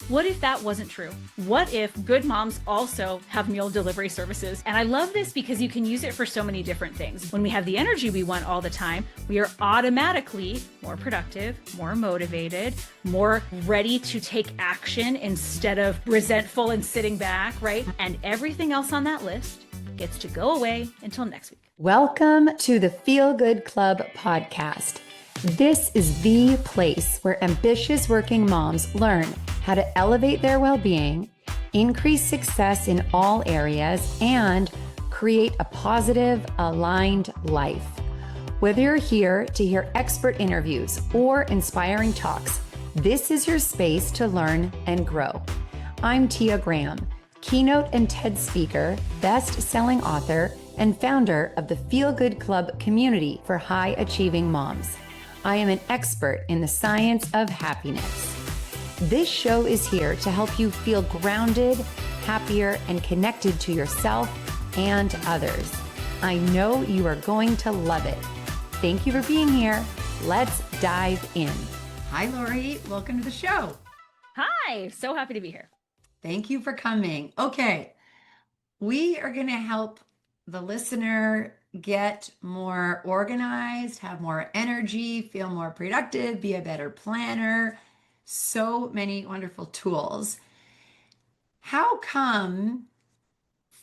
What if that wasn't true? What if good moms also have meal delivery services? And I love this because you can use it for so many different things. When we have the energy we want all the time, we are automatically more productive, more motivated, more ready to take action instead of resentful and sitting back, right? And everything else on that list gets to go away until next week. Welcome to the Feel Good Club podcast. This is the place where ambitious working moms learn how to elevate their well-being, increase success in all areas, and create a positive, aligned life. Whether you're here to hear expert interviews or inspiring talks, this is your space to learn and grow. I'm Tia Graham, keynote and TED speaker, best-selling author, and founder of the Feel Good Club community for high-achieving moms. I am an expert in the science of happiness. This show is here to help you feel grounded, happier, and connected to yourself and others. I know you are going to love it. Thank you for being here. Let's dive in. Hi, Lori. Welcome to the show. Hi, so happy to be here. Thank you for coming. Okay, we are going to help the listener get more organized, have more energy, feel more productive, be a better planner. So many wonderful tools. How come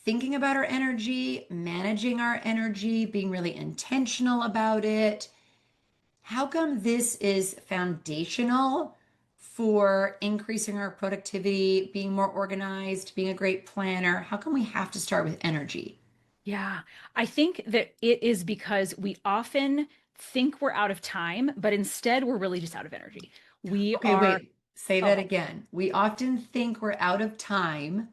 thinking about our energy, managing our energy, being really intentional about it, how come this is foundational for increasing our productivity, being more organized, being a great planner? How come we have to start with energy? Yeah, I think that it is because we often think we're out of time, but instead we're really just out of energy. Okay, wait, say that again. We often think we're out of time,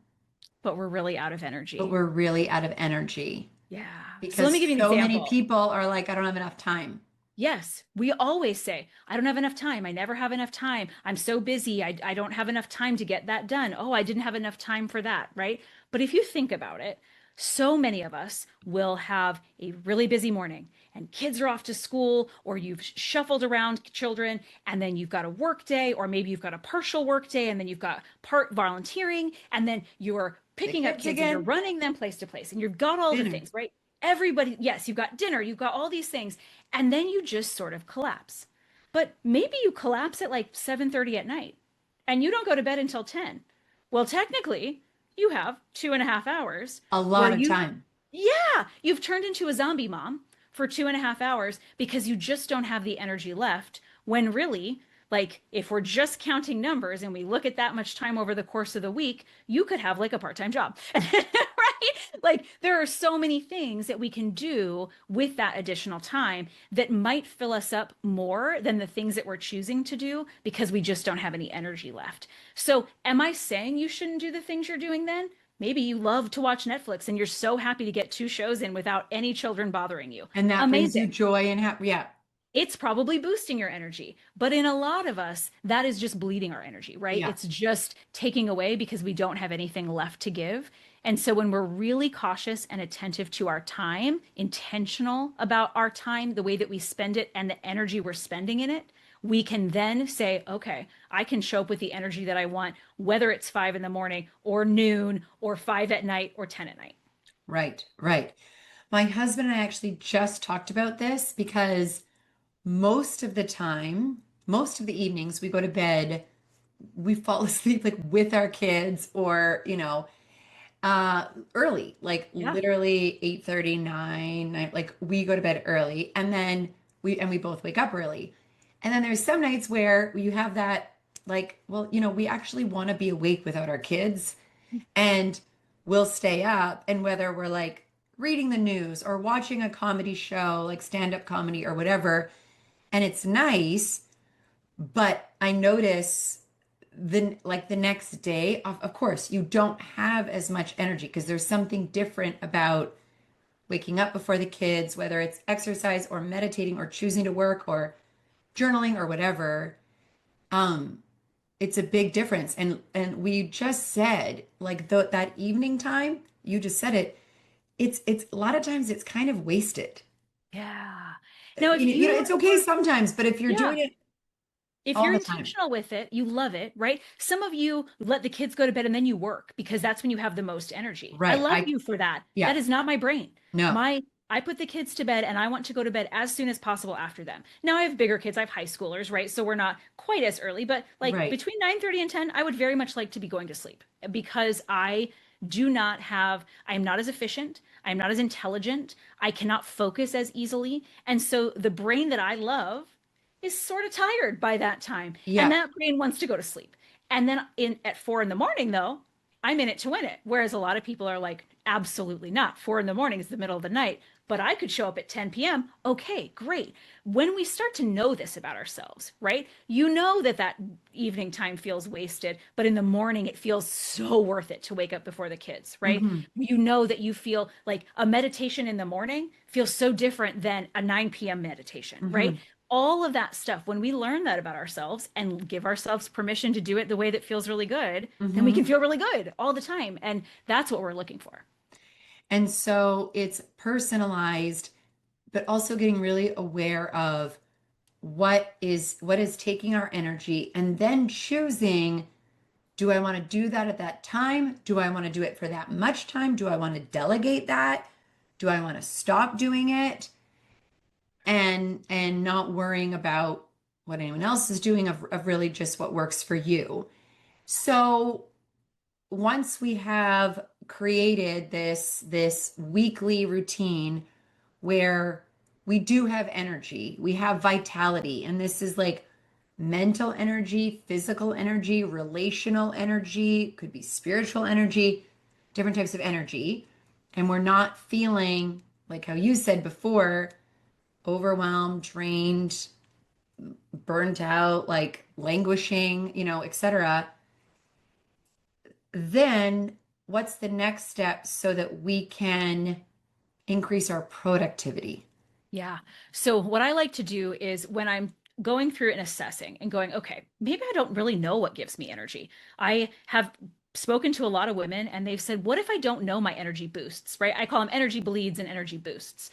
but we're really out of but energy. we're really out of energy Yeah. So because let me give you an so many example. people are like, I don't have enough time. Yes, we always say, I don't have enough time. I never have enough time. I'm so busy. I don't have enough time to get that done. Oh, I didn't have enough time for that, right? But if you think about it, so many of us will have a really busy morning and kids are off to school, or you've shuffled around children, and then you've got a work day, or maybe you've got a partial work day, and then you've got part volunteering, and then you're picking up kids and you're running them place to place, and you've got all the things, right? Everybody, yes, you've got dinner, you've got all these things, and then you just sort of collapse. But maybe you collapse at like 7:30 at night and you don't go to bed until 10. Well, technically, you have 2.5 hours. A lot of time. Yeah, you've turned into a zombie mom for 2.5 hours because you just don't have the energy left, when really, like, if we're just counting numbers and we look at that much time over the course of the week, you could have like a part-time job, right? Like, there are so many things that we can do with that additional time that might fill us up more than the things that we're choosing to do because we just don't have any energy left. So am I saying you shouldn't do the things you're doing then? Maybe you love to watch Netflix and you're so happy to get 2 shows in without any children bothering you. And that brings you joy and happy. Yeah. It's probably boosting your energy. But in a lot of us, that is just bleeding our energy, right? Yeah. It's just taking away because we don't have anything left to give. And so when we're really cautious and attentive to our time, intentional about our time, the way that we spend it and the energy we're spending in it, we can then say, okay, I can show up with the energy that I want, whether it's 5 in the morning or noon or 5 at night or 10 at night. Right, right. My husband and I actually just talked about this because most of the time, most of the evenings we go to bed, we fall asleep like with our kids or, early, like literally 8:30, 9, like we go to bed early and then we both wake up early. And then there's some nights where you have that, like, well, we actually want to be awake without our kids and we'll stay up. And whether we're like reading the news or watching a comedy show, like stand-up comedy or whatever, and it's nice, but I notice the next day, of course, you don't have as much energy because there's something different about waking up before the kids, whether it's exercise or meditating or choosing to work or journaling or whatever. It's a big difference. And we just said, like, that evening time, you just said it, it's a lot of times it's kind of wasted. Yeah. Now, if it's okay sometimes, but if you're doing it If all you're the time. intentional with it, you love it, right? Some of you let the kids go to bed and then you work because that's when you have the most energy. I Right. love you for that. Yeah, That is not my brain. no, I put the kids to bed and I want to go to bed as soon as possible after them. Now I have bigger kids, I have high schoolers, right? So we're not quite as early, but like right. between 9:30 and 10, I would very much like to be going to sleep because I am not as efficient. I'm not as intelligent. I cannot focus as easily. And so the brain that I love is sort of tired by that time. And Yeah, that brain wants to go to sleep. And then in at 4 in the morning, though, I'm in it to win it. Whereas a lot of people are like, absolutely not. 4 in the morning is the middle of the night, but I could show up at 10 p.m. Okay, great. When we start to know this about ourselves, right? You know that that evening time feels wasted, but in the morning it feels so worth it to wake up before the kids, right? hmm You know that you feel like a meditation in the morning feels so different than a 9 p.m. meditation, right? hmm All of that stuff, when we learn that about ourselves and give ourselves permission to do it the way that feels really good, then we hmm can feel really good all the time. And that's what we're looking for. And so it's personalized, but also getting really aware of what is taking our energy and then choosing, do I want to do that at that time? Do I want to do it for that much time? Do I want to delegate that? Do I want to stop doing it? And not worrying about what anyone else is doing of really just what works for you. So once we have created this weekly routine where we do have energy, we have vitality, and this is like mental energy, physical energy, relational energy, could be spiritual energy, different types of energy, and we're not feeling like how you said before, overwhelmed, drained, burnt out, like languishing, etc. Then what's the next step so that we can increase our productivity? Yeah. So what I like to do is when I'm going through and assessing and going, okay, maybe I don't really know what gives me energy. I have spoken to a lot of women and they've said, what if I don't know my energy boosts, right? I call them energy bleeds and energy boosts.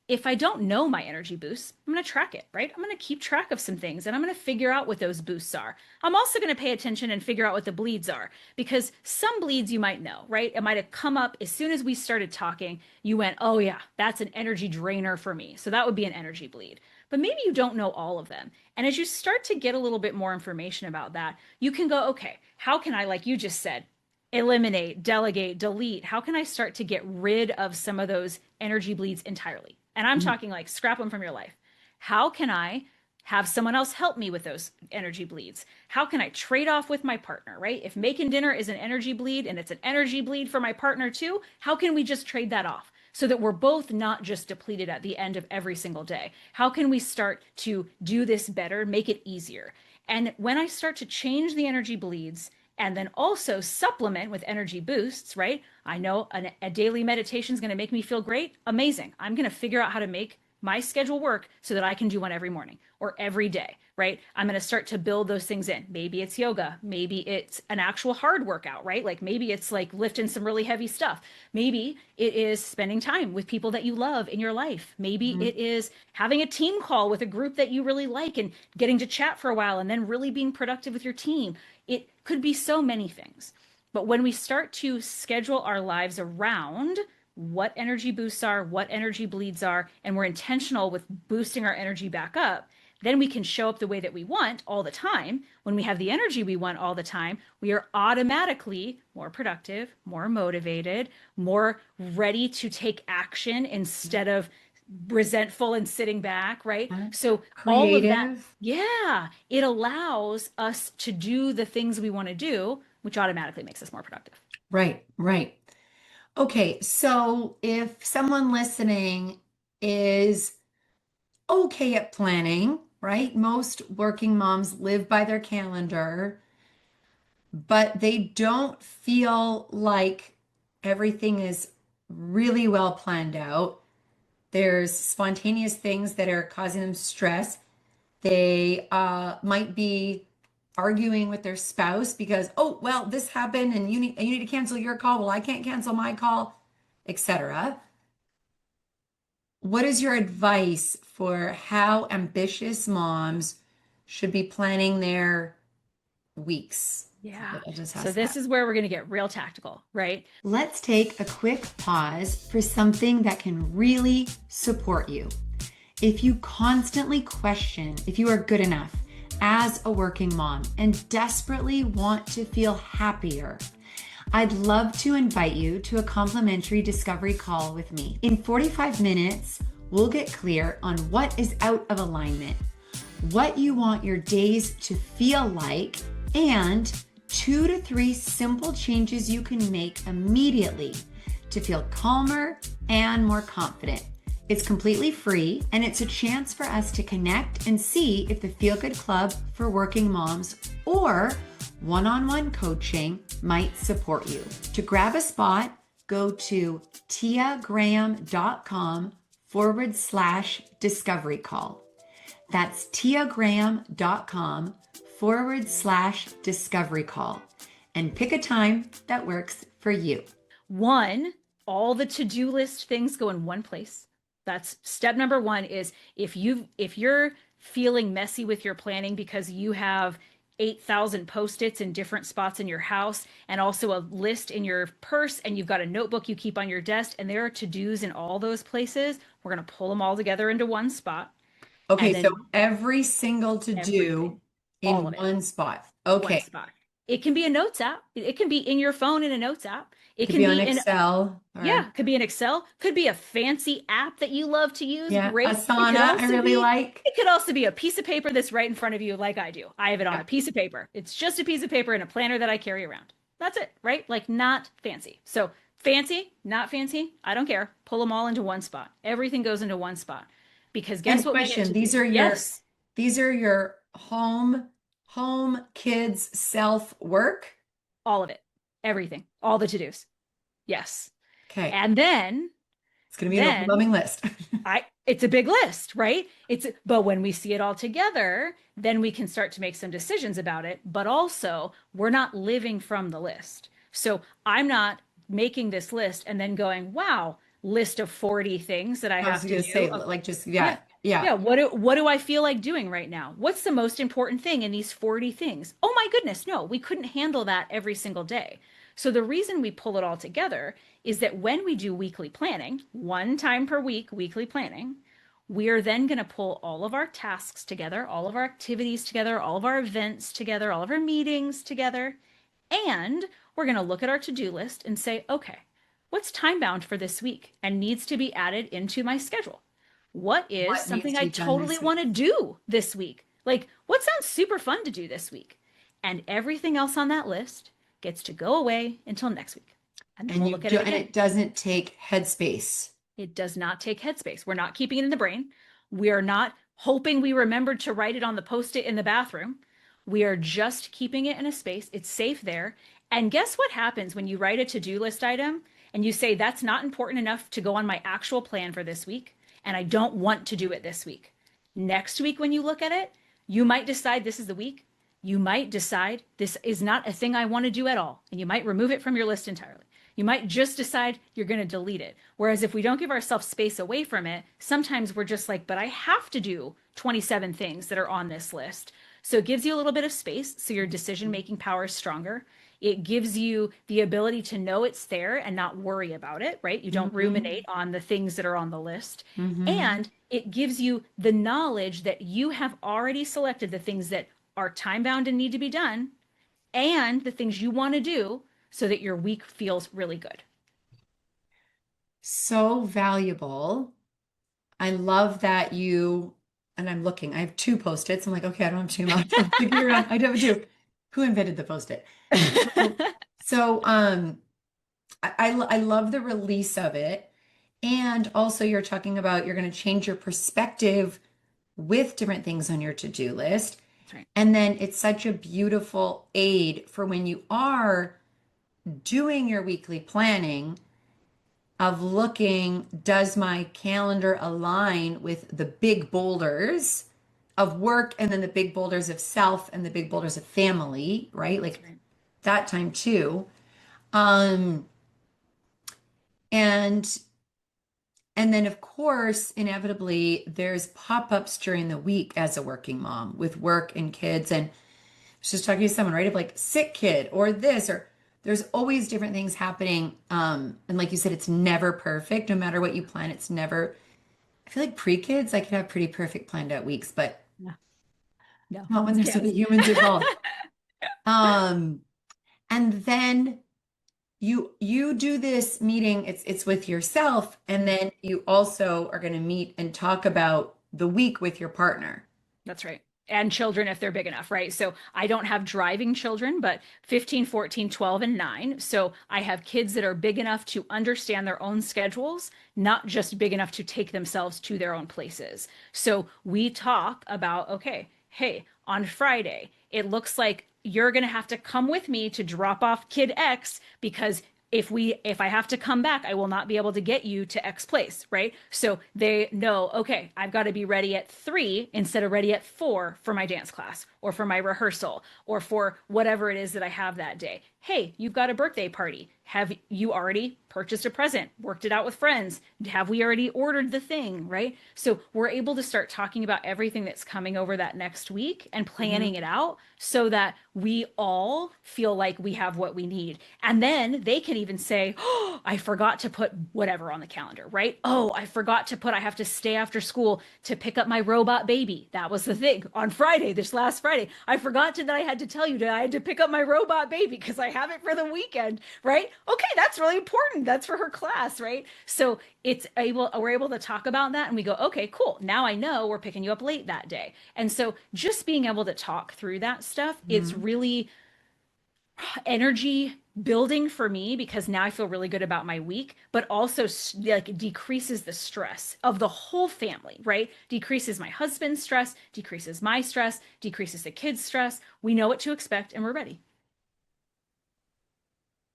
If I don't know my energy boosts, I'm going to track it, right? I'm going to keep track of some things and I'm going to figure out what those boosts are. I'm also going to pay attention and figure out what the bleeds are because some bleeds you might know, right? It might have come up as soon as we started talking. You went, oh, yeah, that's an energy drainer for me. So that would be an energy bleed. But maybe you don't know all of them. And as you start to get a little bit more information about that, you can go, okay, how can I, like you just said, eliminate, delegate, delete? How can I start to get rid of some of those energy bleeds entirely? And I'm Mhm. talking like scrap them from your life. How can I have someone else help me with those energy bleeds? How can I trade off with my partner, right? If making dinner is an energy bleed and it's an energy bleed for my partner too, how can we just trade that off? So that we're both not just depleted at the end of every single day. How can we start to do this better, make it easier? And when I start to change the energy bleeds and then also supplement with energy boosts, right? I know a daily meditation is going to make me feel great. Amazing. I'm going to figure out how to make my schedule work so that I can do one every morning or every day, right? I'm going to start to build those things in. Maybe it's yoga. Maybe it's an actual hard workout, right? Like maybe it's like lifting some really heavy stuff. Maybe it is spending time with people that you love in your life. Maybe Mhm. it is having a team call with a group that you really like and getting to chat for a while and then really being productive with your team. It could be so many things. But when we start to schedule our lives around what energy boosts are, what energy bleeds are, and we're intentional with boosting our energy back up, then we can show up the way that we want all the time. When we have the energy we want all the time, we are automatically more productive, more motivated, more ready to take action instead of resentful and sitting back, right? Yeah. So all of that, Creative. yeah, it allows us to do the things we want to do, which automatically makes us more productive. Right, right. Okay, so if someone listening is okay at planning, right? Most working moms live by their calendar, but they don't feel like everything is really well planned out. There's spontaneous things that are causing them stress. They might be arguing with their spouse because, oh, well, this happened and you need to cancel your call. Well, I can't cancel my call, etc. What is your advice for how ambitious moms should be planning their weeks? Yeah. I'll just So ask this that. is where we're going to get real tactical, right? Let's take a quick pause for something that can really support you. If you constantly question if you are good enough as a working mom and desperately want to feel happier, I'd love to invite you to a complimentary discovery call with me. In 45 minutes, we'll get clear on what is out of alignment, what you want your days to feel like, and 2 to 3 simple changes you can make immediately to feel calmer and more confident. It's completely free, and it's a chance for us to connect and see if the Feel Good Club for working moms or one-on-one coaching might support you. To grab a spot, go to tiagraham.com/discovery call. That's tiagraham.com/discovery call, and pick a time that works for you. One, all the to-do list things go in one place. That's step number one is if you're feeling messy with your planning because you have 8,000 post-its in different spots in your house and also a list in your purse and you've got a notebook you keep on your desk and there are to-dos in all those places, we're going to pull them all together into one spot Okay, and so then every single to do everything, all in of it. one spot. One Okay, spot. It can be a notes app. It can be in your phone in a notes app. it It could can be be on in, Excel or yeah, could be an Excel, could be a fancy app that you love to use. yeah, Great. Asana I really like. It could also be a piece of paper that's right in front of you, like I do. I have it on Yeah. a piece of paper. It's just a piece of paper and a planner that I carry around. That's it, right? Like not fancy. So fancy, not fancy, I don't care. Pull them all into one spot. Everything goes into one spot. Because guess And what we get question, to do? Yes, these are your home kids self work. all of it. Everything. All the to-dos. Yes. Okay. And then It's going to be an then overwhelming list. it's a big list, right? But when we see it all together, then we can start to make some decisions about it, but also we're not living from the list. So I'm not making this list and then going, wow, list of 40 things that I I was have to going to say, do. like, just, Yeah. yeah, yeah. Yeah, what do I feel like doing right now? What's the most important thing in these 40 things? Oh my goodness, no, we couldn't handle that every single day. So the reason we pull it all together is that when we do weekly planning, one time per week, weekly planning, we are then going to pull all of our tasks together, all of our activities together, all of our events together, all of our meetings together, and we're going to look at our to-do list and say, okay, what's time bound for this week and needs to be added into my schedule? What is What needs something to I be done totally this week? want to do this week? Like, what sounds super fun to do this week? And everything else on that list gets to go away until next week. And then And we'll you look at do, it and again. it doesn't take headspace. It does not take headspace. We're not keeping it in the brain. We are not hoping we remembered to write it on the post-it in the bathroom. We are just keeping it in a space. It's safe there. And guess what happens when you write a to-do list item and you say, that's not important enough to go on my actual plan for this week, and I don't want to do it this week. Next week, when you look at it, you might decide this is the week. You might decide this is not a thing I want to do at all, and you might remove it from your list entirely. You might just decide you're going to delete it. Whereas if we don't give ourselves space away from it, sometimes we're just like, but I have to do 27 things that are on this list. So it gives you a little bit of space so your decision making power is stronger. It gives you the ability to know it's there and not worry about it, right? You don't Hmm. ruminate on the things that are on the list. Hmm. And it gives you the knowledge that you have already selected the things that are time bound and need to be done and the things you want to do so that your week feels really good. So valuable. I love that you, and I'm looking, I have two Post-its. I'm like, okay, I don't have two mouths. I'm thinking around. I do have two. Who invented the Post-it? So, so I love the release of it. And also you're talking about you're going to change your perspective with different things on your to-do list. That's right. And then it's such a beautiful aid for when you are doing your weekly planning of looking, does my calendar align with the big boulders of work and then the big boulders of self and the big boulders of family, right? That's Like right. that time too. Um, and And then, of course, inevitably, there's pop-ups during the week as a working mom with work and kids. And I was just talking to someone, right, of like sick kid or this, or there's always different things happening. And like you said, it's never perfect. No matter what you plan, it's never. I feel like pre-kids, I could have pretty perfect planned out weeks, but No, no, not when you there's can't. other humans involved. Um, and then you do this meeting, it's with yourself, and then you also are going to meet and talk about the week with your partner. That's right. And children if they're big enough, right? So I don't have driving children, but 15, 14, 12, and 9. So I have kids that are big enough to understand their own schedules, not just big enough to take themselves to their own places. So we talk about, okay, hey, on Friday, it looks like you're going to have to come with me to drop off kid X because if I have to come back, I will not be able to get you to X place, right? So they know, okay, I've got to be ready at 3 instead of ready at 4 for my dance class or for my rehearsal or for whatever it is that I have that day. Hey, you've got a birthday party. Have you already purchased a present, worked it out with friends? Have we already ordered the thing, right? So we're able to start talking about everything that's coming over that next week and Mhm. planning it out so that we all feel like we have what we need. And then they can even say, oh, I forgot to put whatever on the calendar, right? Oh, I forgot to put, I have to stay after school to pick up my robot baby. That was the thing on Friday, this last Friday. I forgot that I had to tell you that I had to pick up my robot baby because I have it for the weekend, right? Okay, that's really important. That's for her class, right? So we're able to talk about that and we go, okay, cool. Now I know we're picking you up late that day. And so just being able to talk through that stuff, it's Mhm. really energy building for me because now I feel really good about my week, but also like decreases the stress of the whole family, right? Decreases my husband's stress, decreases my stress, decreases the kids' stress. We know what to expect and we're ready.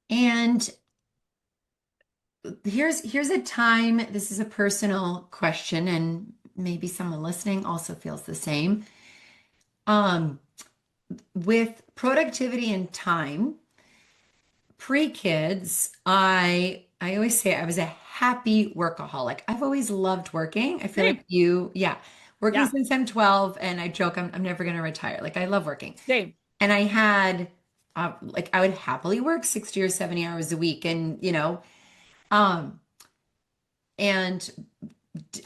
And here's a time, this is a personal question, and maybe someone listening also feels the same. Um, with productivity and time, pre-kids, I always say I was a happy workaholic. I've always loved working. I feel like Same. yeah, working Yeah. since I'm 12, and I joke I'm never going to retire. Like I love working. Same. And I had like I would happily work 60 or 70 hours a week and um and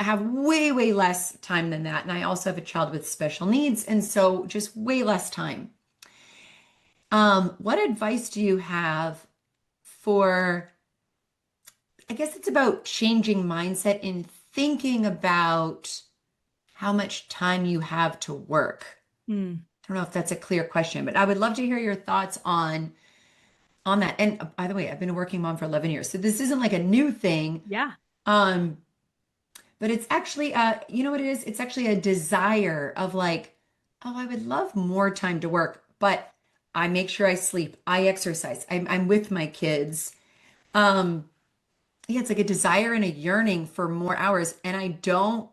have way less time than that. And I also have a child with special needs, and so just way less time. What advice do you have for, I guess it's about changing mindset in thinking about how much time you have to work? Mm. I don't know if that's a clear question, but I would love to hear your thoughts on that. And by the way, I've been a working mom for 11 years, so this isn't like a new thing. Yeah. Um, but it's actually you know what it is? It's actually a desire of like, oh, I would love more time to work, but I make sure I sleep, I exercise, I'm with my kids. Um, yeah, it's like a desire and a yearning for more hours, and I don't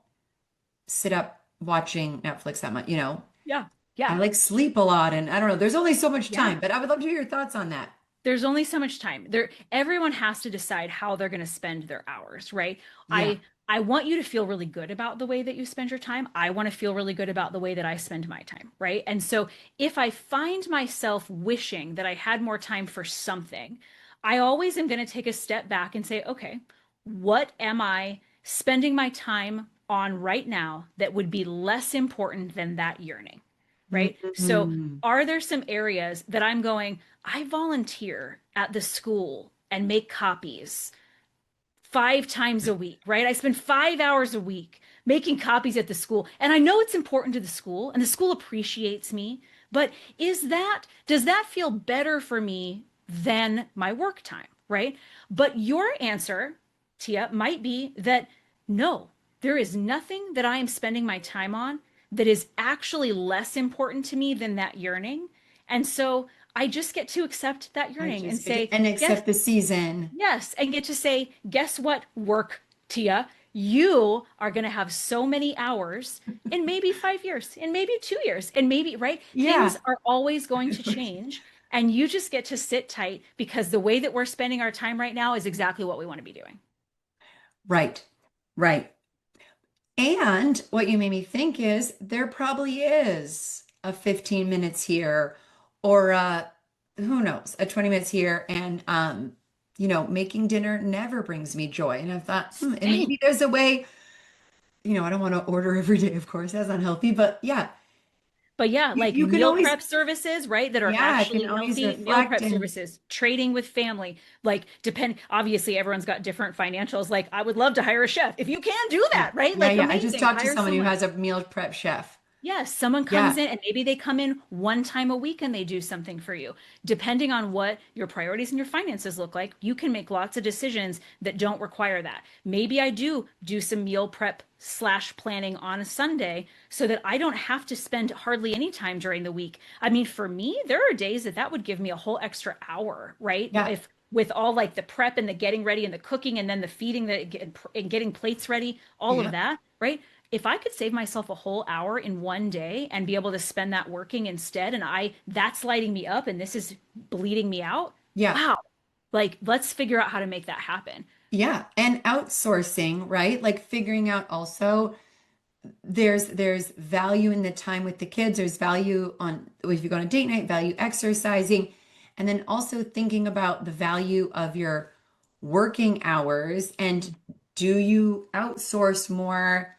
sit up watching Netflix that much, Yeah. I Yeah. like sleep a lot, and I don't know, there's only so much Yeah. time, but I would love to hear your thoughts on that. There's only so much time. Everyone has to decide how they're going to spend their hours, right? Yeah. I want you to feel really good about the way that you spend your time. I want to feel really good about the way that I spend my time, right? And so if I find myself wishing that I had more time for something, I always am going to take a step back and say, okay, what am I spending my time on right now that would be less important than that yearning? Right? So Mhm. are there some areas that I'm going, I volunteer at the school and make copies 5 times a week, right? I spend 5 hours a week making copies at the school. And I know it's important to the school and the school appreciates me. But does that feel better for me than my work time, right? But your answer, Tia, might be that no, there is nothing that I am spending my time on that is actually less important to me than that yearning. And so I just get to accept that I yearning and just get to, say, and yes, accept the season. yes, and get to say, guess what, work, Tia? You are going to have so many hours in maybe 5 years, in maybe 2 years, and maybe, right? Things Yeah. are always going to change. And you just get to sit tight because the way that we're spending our time right now is exactly what we want to be doing. Right. Right. And what you made me think is there probably is a 15 minutes here or who knows, a 20 minutes here. And making dinner never brings me joy. And I thought, and Same. maybe there's a way, I don't want to order every day, of course, that's unhealthy, but yeah, But yeah, like you can meal always, prep services, right? That are yeah, I can actually always healthy, meal reflect prep and services, trading with family, like obviously everyone's got different financials. Like I would love to hire a chef. If you can do yeah, that, right? yeah, Like yeah. I just amazing, talked to hire someone who someone. has a meal prep chef. Yes, someone comes Yeah, in and maybe they come in one time a week and they do something for you. Depending on what your priorities and your finances look like, you can make lots of decisions that don't require that. Maybe I do some meal prep slash planning on a Sunday so that I don't have to spend hardly any time during the week. I mean, for me, there are days that would give me a whole extra hour, right? yeah, If with all like the prep and the getting ready and the cooking and then the feeding and getting plates ready, all of yeah, that, right? If I could save myself a whole hour in one day and be able to spend that working instead, and that's lighting me up and this is bleeding me out, yeah. wow. Like, let's figure out how to make that happen. Yeah, and outsourcing, right? Like figuring out also there's value in the time with the kids. There's value on if you go on a date night, value exercising, and then also thinking about the value of your working hours and do you outsource more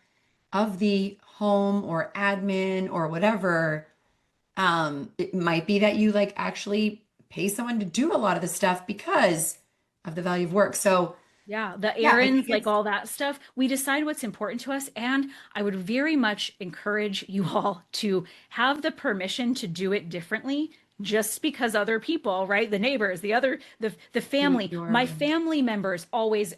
of the home or admin or whatever. It might be that you like actually pay someone to do a lot of the stuff because of the value of work. So Yeah, the yeah, I think errands, like it's all that stuff, we decide what's important to us. And I would very much encourage you all to have the permission to do it differently just because other people, right? The neighbors, the do it family, your my way. family members always,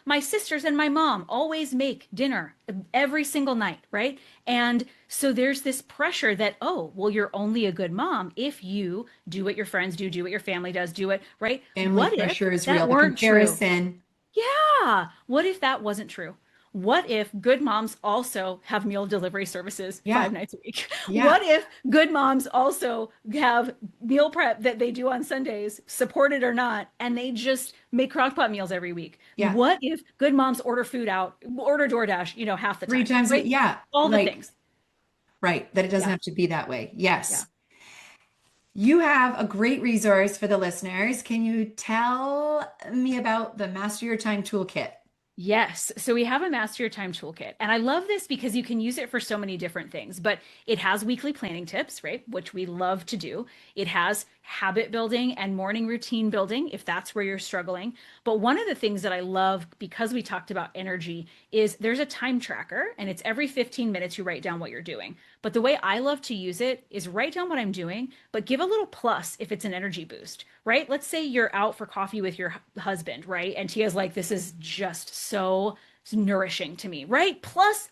my sisters and my mom always make dinner every single night, right? And so there's this pressure that, oh, well, you're only a good mom if you do what your friends do what your family does, do it, right? Family What if pressure is real. that The weren't true? comparison. Yeah. What if that wasn't true? What if good moms also have meal delivery services Yeah. 5 nights a week? Yeah. What if good moms also have meal prep that they do on Sundays, supported or not, and they just make crock pot meals every week? Yeah. What if good moms order food out, order DoorDash, half the Three time, times a week. right? Yeah. All the Like, things. right. That it doesn't Yeah. have to be that way. Yeah. Yes. You have a great resource for the listeners. Can you tell me about the Master Your Time Toolkit? Yes. So we have a Master Your Time toolkit. And I love this because you can use it for so many different things, but it has weekly planning tips, right? Which we love to do. It has habit building and morning routine building if that's where you're struggling. But one of the things that I love because we talked about energy is there's a time tracker and it's every 15 minutes you write down what you're doing. But the way I love to use it is write down what I'm doing, but give a little plus if it's an energy boost, right? Let's say you're out for coffee with your husband, right? And Tia's like, this is just so nourishing to me, right? Plus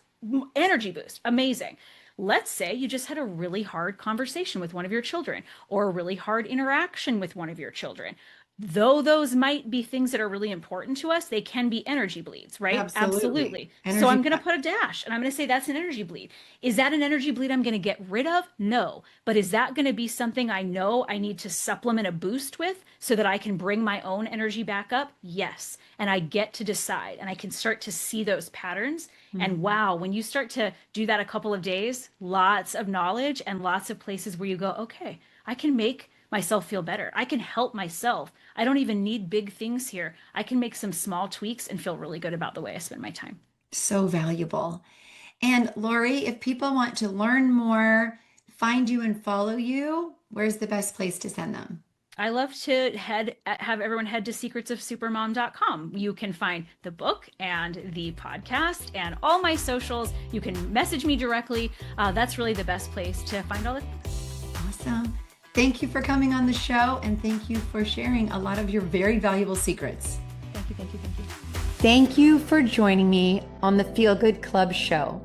energy boost. Amazing. Let's say you just had a really hard conversation with one of your children or a really hard interaction with one of your children. Though those might be things that are really important to us, they can be energy bleeds, right? Absolutely. Absolutely. So Energy. I'm going to put a dash and I'm going to say that's an energy bleed. Is that an energy bleed I'm going to get rid of? No. But is that going to be something I know I need to supplement a boost with so that I can bring my own energy back up? Yes. And I get to decide and I can start to see those patterns. And Mhm. wow, when you start to do that a couple of days, lots of knowledge and lots of places where you go, okay, I can make myself feel better. I can help myself. I don't even need big things here. I can make some small tweaks and feel really good about the way I spend my time. So valuable. And Lori, if people want to learn more, find you and follow you, where's the best place to send them? I love to have everyone head to secretsofsupermom.com. You can find the book and the podcast and all my socials. You can message me directly. That's really the best place to find all the things. Awesome. Thank you for coming on the show and thank you for sharing a lot of your very valuable secrets. Thank you, thank you, thank you. Thank you for joining me on the Feel Good Club show.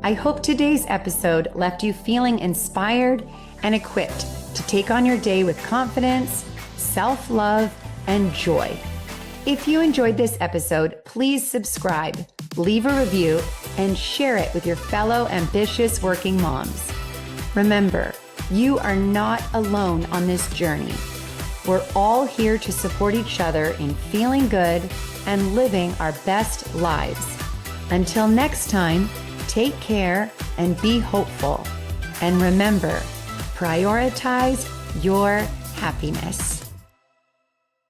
I hope today's episode left you feeling inspired and equipped to take on your day with confidence, self-love, and joy. If you enjoyed this episode, please subscribe, leave a review, and share it with your fellow ambitious working moms. Remember, you are not alone on this journey. We're all here to support each other in feeling good and living our best lives. Until next time, take care and be hopeful. And remember, prioritize your happiness.